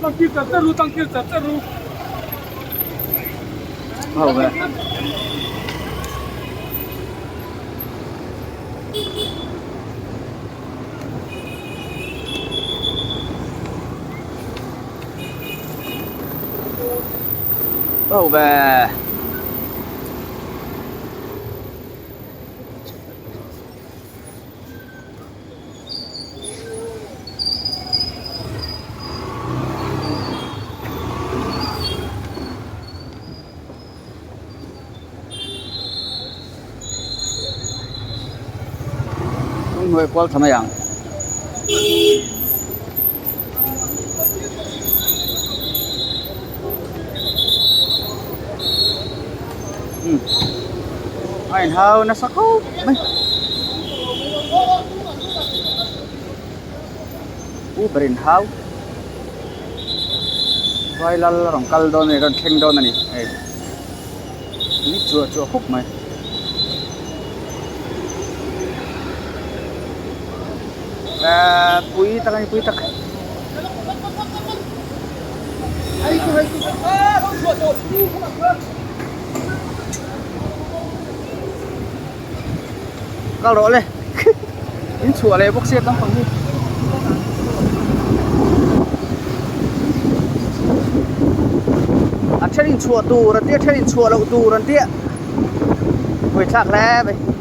tăng kia chặt ru tăng kia chặt ru hầu về hầu về người qua tham gia ai hao nó sắc khô berin hao vai lal rong kal don ne ron theng don ani ni chua chua khúc mày pui tak kalau le ini chua le bok siat tang pang ni atherin chua tu ran tia therin chua lo tu ran tia hoi thak le bai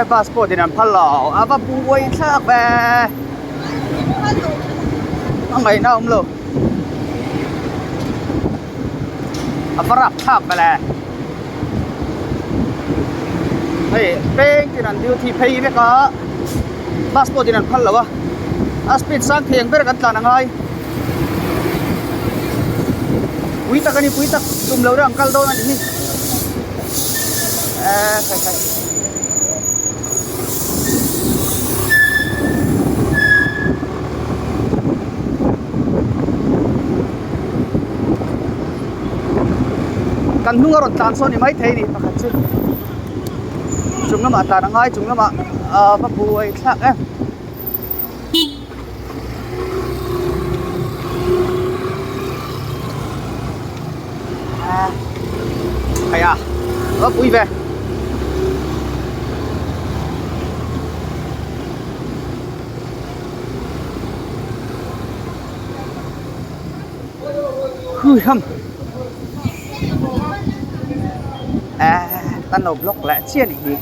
passport din ang palaw aba buhay sak be ang ngay na umlo aparap thak bale hey peng din ang duty pay be ka passport din ang palaw aspit sang theng ber kan tlan angai puita kani puita tumlo ra angkal do na ni kai kan nung aron tan so ni mai thei ni pakhat chu chung lama ta rangai chung lama pa buai thak em aya pui về hui hâm ta nộp lốc lẽ chiên thì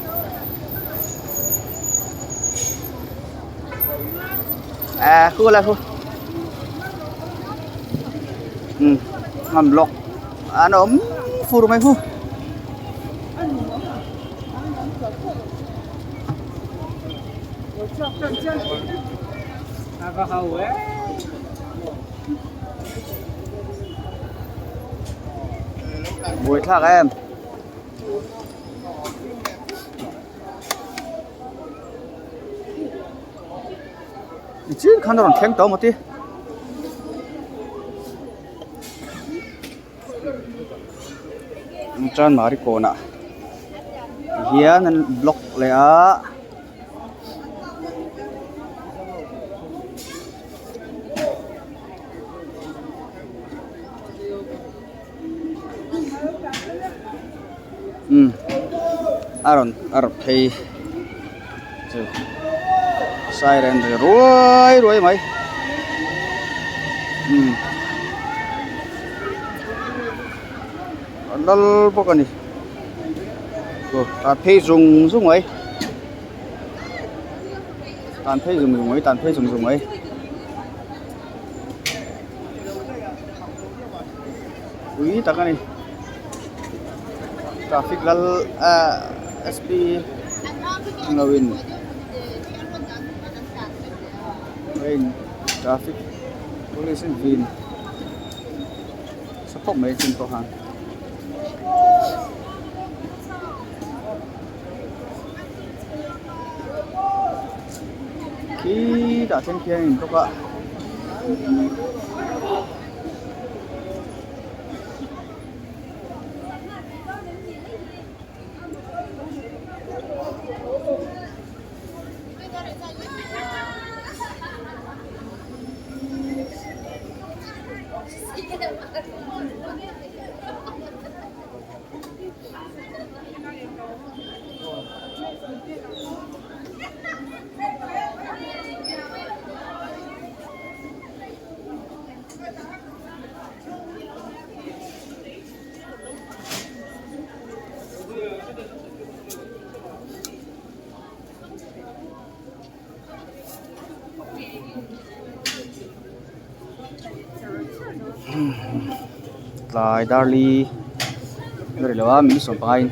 khu là khu ngầm lốc nó ấm phu rồi mấy phu buổi thạc em chín khăn rồi thèm tao một tí tràn mà đi cô nè hiền nên block lại á aron pay siren rồi mày dal bốc anh đi tàn pay dùng ấy tàn pay dùng ấy quý ta cái này traffic lal SP ngawin rain traffic police vin support mấy trên to hàng khi đã trên kia nhìn các bạn lại Darly rồi là mình sống bay